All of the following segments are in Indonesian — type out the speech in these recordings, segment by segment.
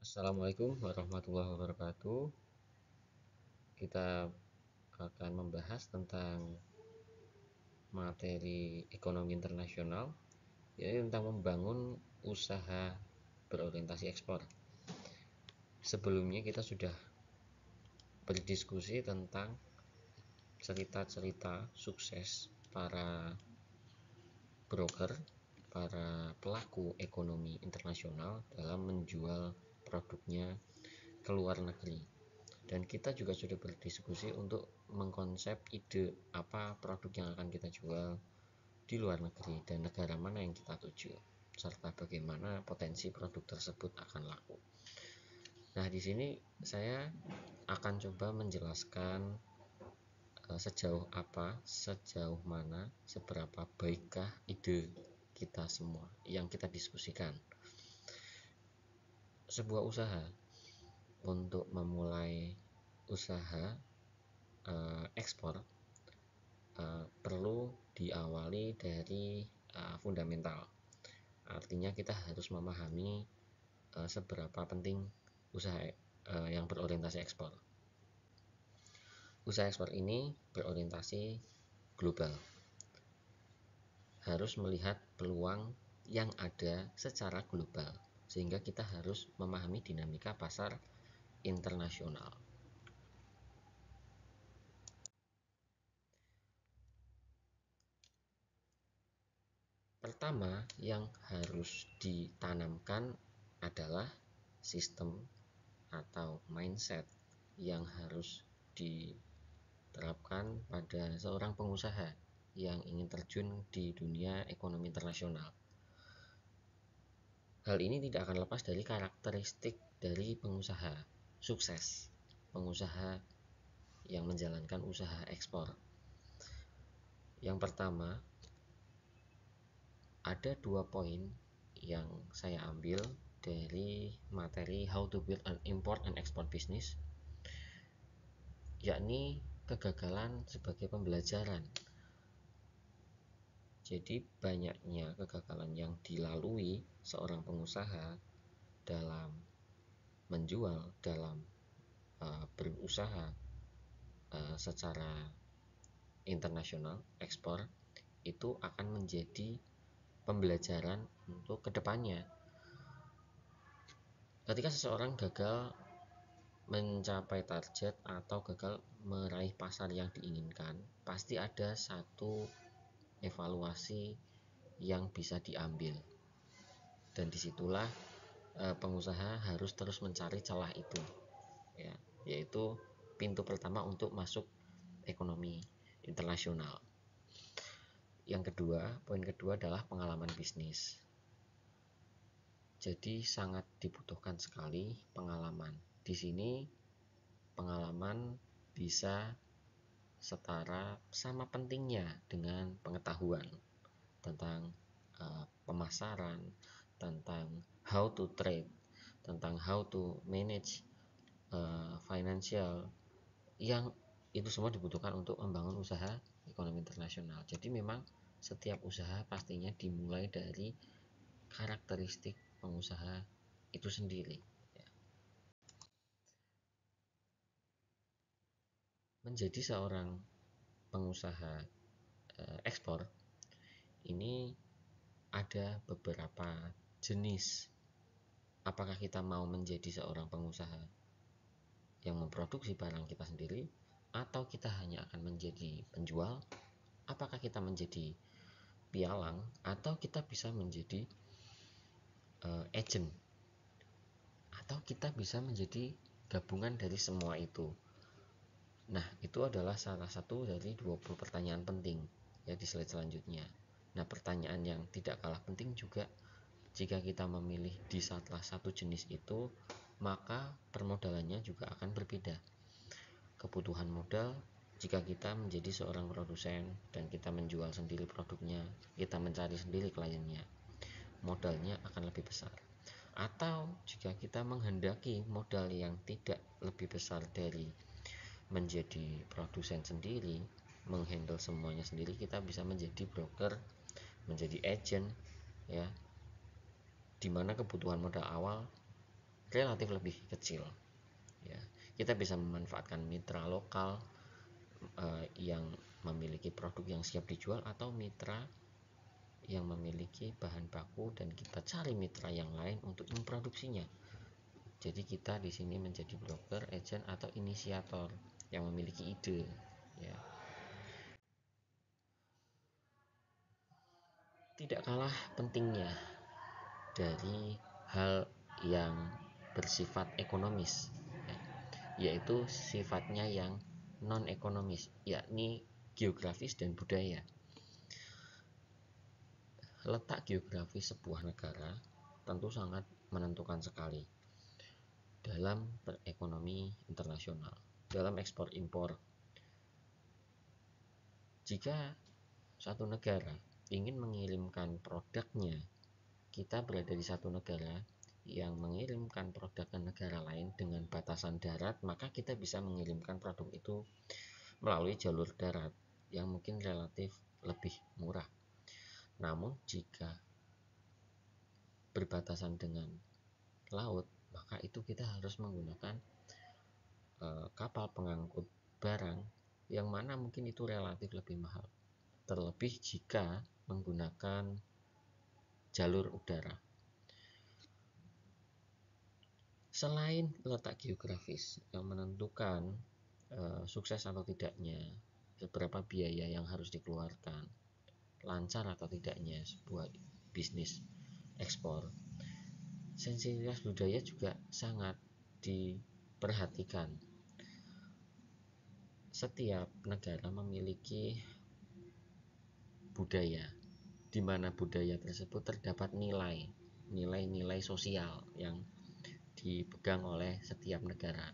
Assalamualaikum warahmatullahi wabarakatuh. Kita akan membahas tentang materi ekonomi internasional, yaitu tentang membangun usaha berorientasi ekspor. Sebelumnya kita sudah berdiskusi tentang cerita-cerita sukses para broker, para pelaku ekonomi internasional dalam menjual produknya ke luar negeri. Dan kita juga sudah berdiskusi untuk mengkonsep ide apa produk yang akan kita jual di luar negeri dan negara mana yang kita tuju, serta bagaimana potensi produk tersebut akan laku. Nah, di sini saya akan coba menjelaskan sejauh mana, seberapa baikkah ide kita semua yang kita diskusikan. Sebuah usaha, untuk memulai usaha ekspor perlu diawali dari fundamental. Artinya kita harus memahami seberapa penting usaha yang berorientasi ekspor. Usaha ekspor ini berorientasi global, harus melihat peluang yang ada secara global, sehingga kita harus memahami dinamika pasar internasional. Pertama yang harus ditanamkan adalah sistem atau mindset yang harus diterapkan pada seorang pengusaha yang ingin terjun di dunia ekonomi internasional. Hal ini tidak akan lepas dari karakteristik dari pengusaha sukses, pengusaha yang menjalankan usaha ekspor. Yang pertama, ada 2 poin yang saya ambil dari materi How to Build an Import and Export Business, yakni kegagalan sebagai pembelajaran. Jadi banyaknya kegagalan yang dilalui seorang pengusaha dalam menjual, dalam berusaha secara internasional, ekspor, itu akan menjadi pembelajaran untuk kedepannya. Ketika seseorang gagal mencapai target atau gagal meraih pasar yang diinginkan, pasti ada satu evaluasi yang bisa diambil, dan disitulah pengusaha harus terus mencari celah itu, ya, yaitu pintu pertama untuk masuk ekonomi internasional. Yang kedua, poin kedua adalah pengalaman bisnis. Jadi sangat dibutuhkan sekali pengalaman. Di sini pengalaman bisa setara sama pentingnya dengan pengetahuan tentang pemasaran, tentang how to trade, tentang how to manage financial, yang itu semua dibutuhkan untuk membangun usaha ekonomi internasional. Jadi memang setiap usaha pastinya dimulai dari karakteristik pengusaha itu sendiri. Menjadi seorang pengusaha ekspor ini ada beberapa jenis. Apakah kita mau menjadi seorang pengusaha yang memproduksi barang kita sendiri, atau kita hanya akan menjadi penjual? Apakah kita menjadi pialang, atau kita bisa menjadi agent, atau kita bisa menjadi gabungan dari semua itu? Nah, itu adalah salah satu dari 20 pertanyaan penting ya di slide selanjutnya. Nah, pertanyaan yang tidak kalah penting juga, jika kita memilih di salah satu jenis itu, maka permodalannya juga akan berbeda. Kebutuhan modal, jika kita menjadi seorang produsen dan kita menjual sendiri produknya, kita mencari sendiri kliennya, modalnya akan lebih besar. Atau jika kita menghendaki modal yang tidak lebih besar dari menjadi produsen sendiri, menghandle semuanya sendiri, kita bisa menjadi broker, menjadi agent, ya, dimana kebutuhan modal awal relatif lebih kecil. Ya, kita bisa memanfaatkan mitra lokal yang memiliki produk yang siap dijual, atau mitra yang memiliki bahan baku dan kita cari mitra yang lain untuk memproduksinya. Jadi kita di sini menjadi broker, agent, atau inisiator yang memiliki ide. Ya. Tidak kalah pentingnya dari hal yang bersifat ekonomis, ya, yaitu sifatnya yang non ekonomis, yakni geografis dan budaya. Letak geografis sebuah negara tentu sangat menentukan sekali dalam ekonomi internasional, dalam ekspor impor. Jika satu negara ingin mengirimkan produknya, kita berada di satu negara yang mengirimkan produk ke negara lain dengan batasan darat, maka kita bisa mengirimkan produk itu melalui jalur darat yang mungkin relatif lebih murah. Namun jika berbatasan dengan laut, maka itu kita harus menggunakan kapal pengangkut barang yang mana mungkin itu relatif lebih mahal, terlebih jika menggunakan jalur udara. Selain letak geografis yang menentukan sukses atau tidaknya, seberapa biaya yang harus dikeluarkan, lancar atau tidaknya sebuah bisnis ekspor, sensitivitas budaya juga sangat diperhatikan. Setiap negara memiliki budaya, di mana budaya tersebut terdapat nilai-nilai sosial yang dipegang oleh setiap negara.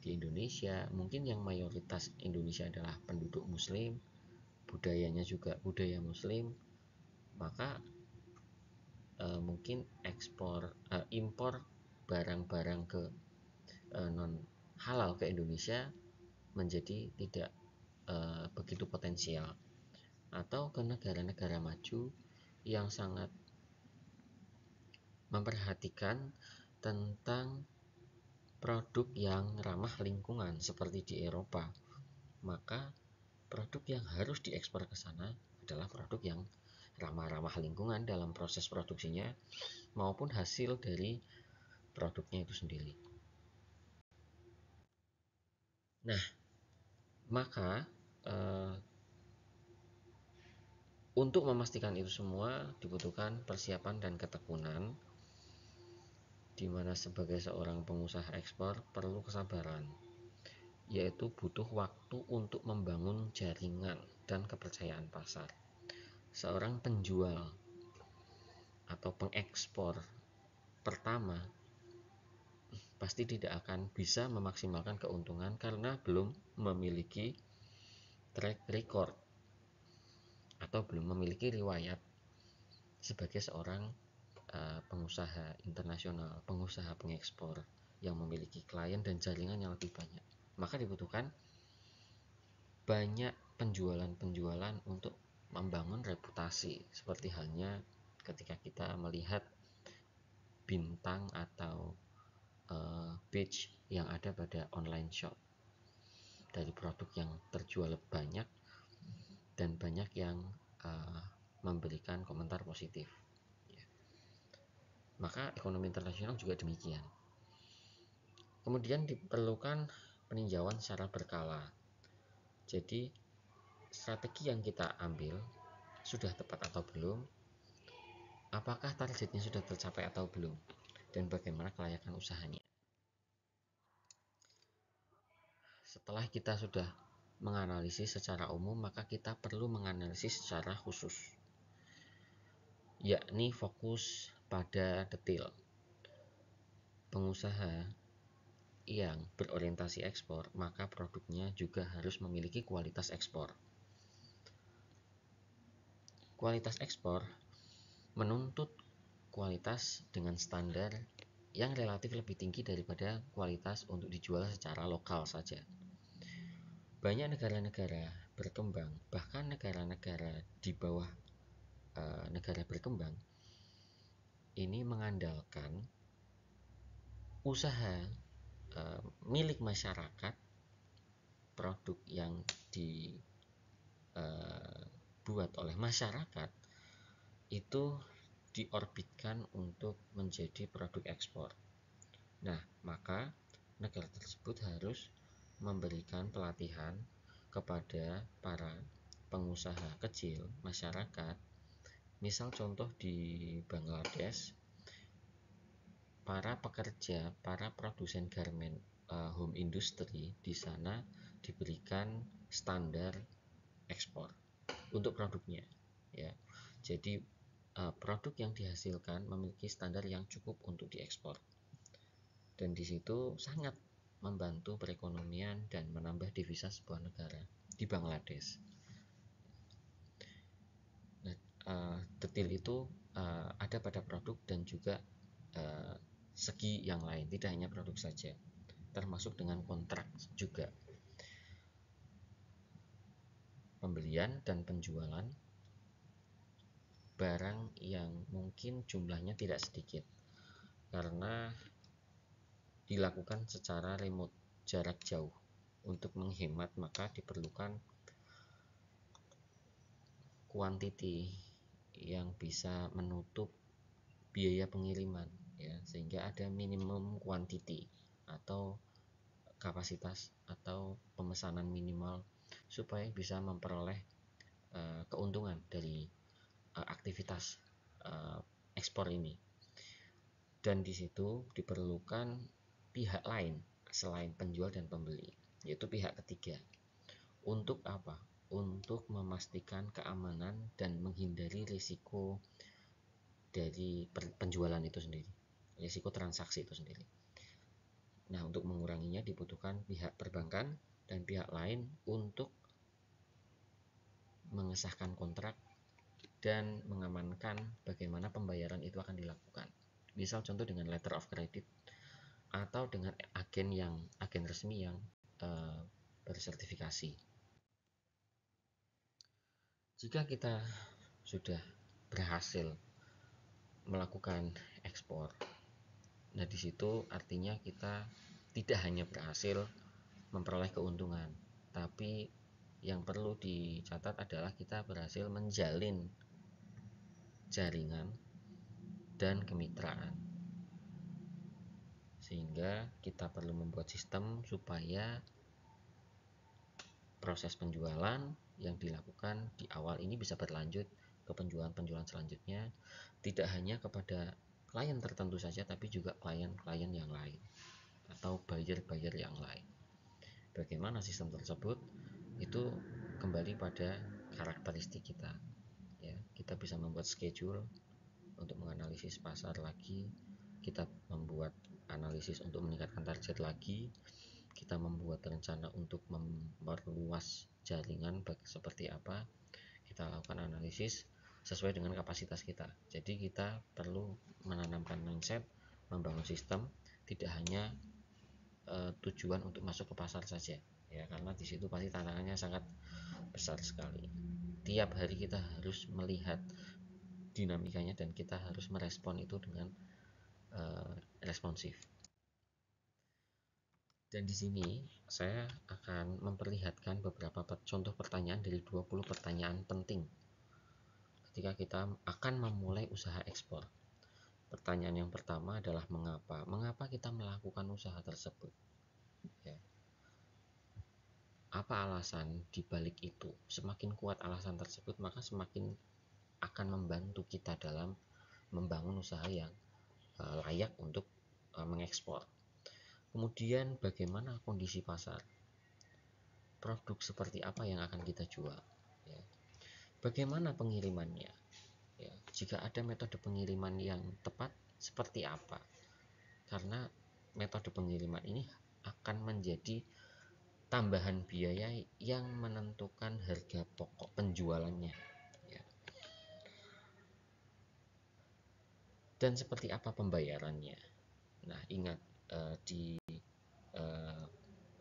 Di Indonesia, mungkin yang mayoritas Indonesia adalah penduduk muslim, budayanya juga budaya muslim, maka mungkin impor barang-barang ke non halal ke Indonesia menjadi tidak begitu potensial, atau ke negara-negara maju yang sangat memperhatikan tentang produk yang ramah lingkungan seperti di Eropa, maka produk yang harus diekspor ke sana adalah produk yang ramah lingkungan dalam proses produksinya maupun hasil dari produknya itu sendiri. Nah, maka untuk memastikan itu semua dibutuhkan persiapan dan ketekunan, di mana sebagai seorang pengusaha ekspor perlu kesabaran, yaitu butuh waktu untuk membangun jaringan dan kepercayaan pasar. Seorang penjual atau pengekspor pertama pasti tidak akan bisa memaksimalkan keuntungan karena belum memiliki track record atau belum memiliki riwayat sebagai seorang pengusaha internasional, pengusaha pengekspor yang memiliki klien dan jaringan yang lebih banyak. Maka dibutuhkan banyak penjualan untuk membangun reputasi, seperti halnya ketika kita melihat bintang atau badge yang ada pada online shop dari produk yang terjual banyak dan banyak yang memberikan komentar positif. Maka ekonomi internasional juga demikian. Kemudian diperlukan peninjauan secara berkala. Jadi strategi yang kita ambil sudah tepat atau belum, apakah targetnya sudah tercapai atau belum, dan bagaimana kelayakan usahanya. Setelah kita sudah menganalisis secara umum, maka kita perlu menganalisis secara khusus, yakni fokus pada detail. Pengusaha yang berorientasi ekspor, maka produknya juga harus memiliki kualitas ekspor. Kualitas ekspor menuntut kualitas dengan standar yang relatif lebih tinggi daripada kualitas untuk dijual secara lokal saja. Banyak negara-negara berkembang, bahkan negara-negara di bawah negara berkembang, ini mengandalkan usaha milik masyarakat, produk yang dibuat oleh masyarakat itu diorbitkan untuk menjadi produk ekspor. Nah, maka negara tersebut harus memberikan pelatihan kepada para pengusaha kecil masyarakat. Misal contoh di Bangladesh, para pekerja, para produsen garment home industry di sana diberikan standar ekspor untuk produknya, ya. Jadi produk yang dihasilkan memiliki standar yang cukup untuk diekspor, dan di situ sangat membantu perekonomian dan menambah devisa sebuah negara di Bangladesh. Nah, detail itu ada pada produk dan juga segi yang lain, tidak hanya produk saja, termasuk dengan kontrak juga, pembelian dan penjualan barang yang mungkin jumlahnya tidak sedikit karena dilakukan secara remote, jarak jauh. Untuk menghemat maka diperlukan kuantiti yang bisa menutup biaya pengiriman, ya, sehingga ada minimum quantity atau kapasitas atau pemesanan minimal supaya bisa memperoleh keuntungan dari aktivitas ekspor ini. Dan di situ diperlukan pihak lain selain penjual dan pembeli, yaitu pihak ketiga. Untuk apa? Untuk memastikan keamanan dan menghindari risiko dari penjualan itu sendiri, risiko transaksi itu sendiri. Nah, untuk menguranginya dibutuhkan pihak perbankan dan pihak lain untuk mengesahkan kontrak dan mengamankan bagaimana pembayaran itu akan dilakukan. Misal contoh dengan letter of credit atau dengan agen resmi yang bersertifikasi. Jika kita sudah berhasil melakukan ekspor, nah di situ artinya kita tidak hanya berhasil memperoleh keuntungan, tapi yang perlu dicatat adalah kita berhasil menjalin jaringan dan kemitraan, sehingga kita perlu membuat sistem supaya proses penjualan yang dilakukan di awal ini bisa berlanjut ke penjualan selanjutnya, tidak hanya kepada klien tertentu saja, tapi juga klien-klien yang lain atau buyer-buyer yang lain. Bagaimana sistem tersebut? Itu kembali pada karakteristik kita, ya. Kita bisa membuat schedule untuk menganalisis pasar lagi, kita membuat analisis untuk meningkatkan target lagi, kita membuat rencana untuk memperluas jaringan seperti apa, kita lakukan analisis sesuai dengan kapasitas kita. Jadi kita perlu menanamkan mindset, membangun sistem, tidak hanya tujuan untuk masuk ke pasar saja, ya, karena di situ pasti tantangannya sangat besar sekali. Tiap hari kita harus melihat dinamikanya dan kita harus merespon itu dengan responsif. Dan di sini saya akan memperlihatkan beberapa contoh pertanyaan dari 20 pertanyaan penting ketika kita akan memulai usaha ekspor. Pertanyaan yang pertama adalah mengapa? Mengapa kita melakukan usaha tersebut? Ya. Apa alasan dibalik itu? Semakin kuat alasan tersebut, maka semakin akan membantu kita dalam membangun usaha yang layak untuk mengekspor. Kemudian bagaimana kondisi pasar? Produk seperti apa yang akan kita jual? Ya. Bagaimana pengirimannya? Ya, jika ada metode pengiriman yang tepat, seperti apa? Karena metode pengiriman ini akan menjadi tambahan biaya yang menentukan harga pokok penjualannya, ya. Dan seperti apa pembayarannya? Nah, ingat di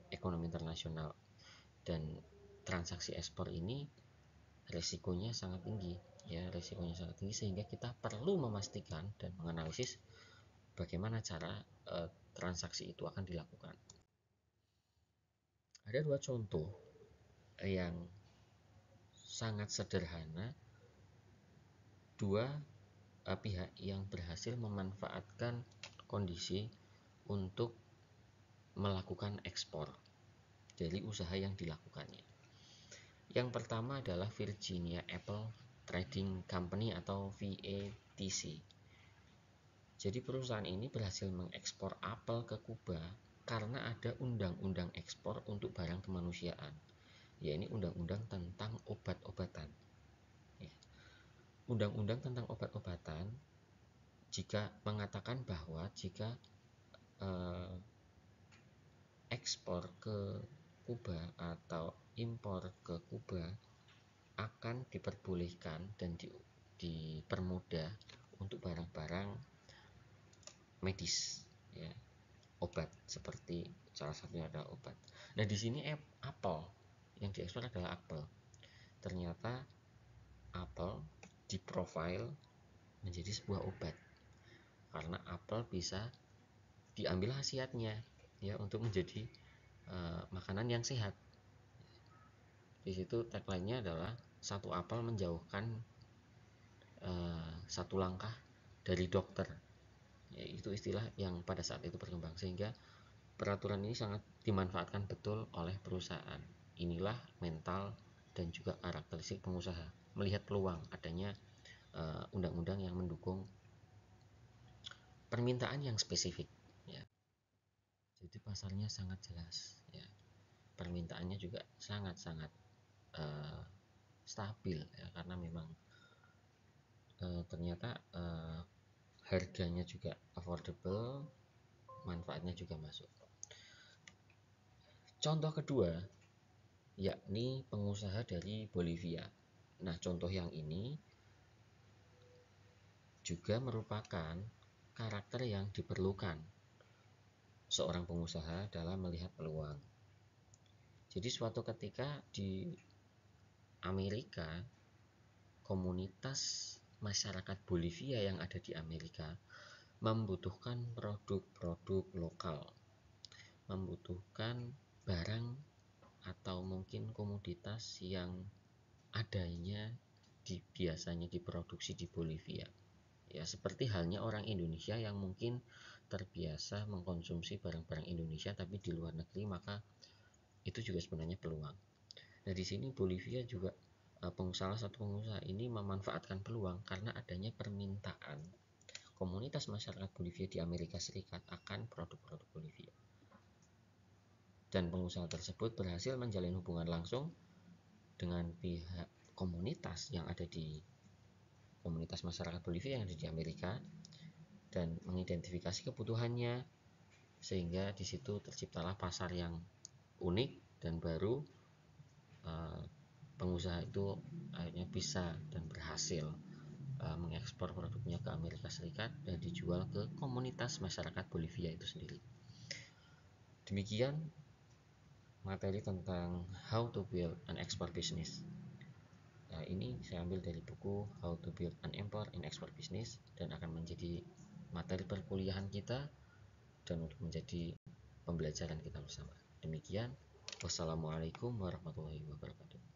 ekonomi internasional dan transaksi ekspor ini resikonya sangat tinggi, ya, resikonya sangat tinggi, sehingga kita perlu memastikan dan menganalisis bagaimana cara transaksi itu akan dilakukan. Ada dua contoh yang sangat sederhana, dua pihak yang berhasil memanfaatkan kondisi untuk melakukan ekspor dari usaha yang dilakukannya. Yang pertama adalah Virginia Apple Trading Company atau VATC. Jadi perusahaan ini berhasil mengekspor apel ke Kuba karena ada undang-undang ekspor untuk barang kemanusiaan, yaitu undang-undang tentang obat-obatan. Undang-undang tentang obat-obatan jika mengatakan bahwa jika ekspor ke Kuba atau impor ke Kuba akan diperbolehkan dan dipermudah untuk barang-barang medis, ya, obat, seperti salah satunya adalah obat. Nah, di sini apel yang diekspor adalah apel. Ternyata apel diprofil menjadi sebuah obat karena apel bisa diambil khasiatnya, ya, untuk menjadi makanan yang sehat. Di situ tagline-nya adalah satu apel menjauhkan satu langkah dari dokter. Ya, itu istilah yang pada saat itu berkembang, sehingga peraturan ini sangat dimanfaatkan betul oleh perusahaan. Inilah mental dan juga karakteristik pengusaha, melihat peluang adanya undang-undang yang mendukung permintaan yang spesifik, ya. Jadi pasarnya sangat jelas, ya. Permintaannya juga sangat-sangat stabil, ya, karena memang ternyata harganya juga affordable, manfaatnya juga masuk. Contoh kedua yakni pengusaha dari Bolivia. Nah, contoh yang ini juga merupakan karakter yang diperlukan seorang pengusaha dalam melihat peluang. Jadi suatu ketika di Amerika, komunitas masyarakat Bolivia yang ada di Amerika membutuhkan produk-produk lokal, membutuhkan barang atau mungkin komoditas yang adanya biasanya diproduksi di Bolivia. Ya, seperti halnya orang Indonesia yang mungkin terbiasa mengkonsumsi barang-barang Indonesia tapi di luar negeri, maka itu juga sebenarnya peluang. Nah, di sini Bolivia juga salah satu pengusaha ini memanfaatkan peluang karena adanya permintaan komunitas masyarakat Bolivia di Amerika Serikat akan produk-produk Bolivia. Dan pengusaha tersebut berhasil menjalin hubungan langsung dengan pihak komunitas yang ada di komunitas masyarakat Bolivia yang ada di Amerika dan mengidentifikasi kebutuhannya, sehingga di situ terciptalah pasar yang unik dan baru. Pengusaha itu akhirnya bisa dan berhasil mengekspor produknya ke Amerika Serikat dan dijual ke komunitas masyarakat Bolivia itu sendiri. Demikian materi tentang how to build an export business. Nah, ini saya ambil dari buku How to Build an Import in Export Business dan akan menjadi materi perkuliahan kita dan untuk menjadi pembelajaran kita bersama. Demikian, wassalamualaikum warahmatullahi wabarakatuh.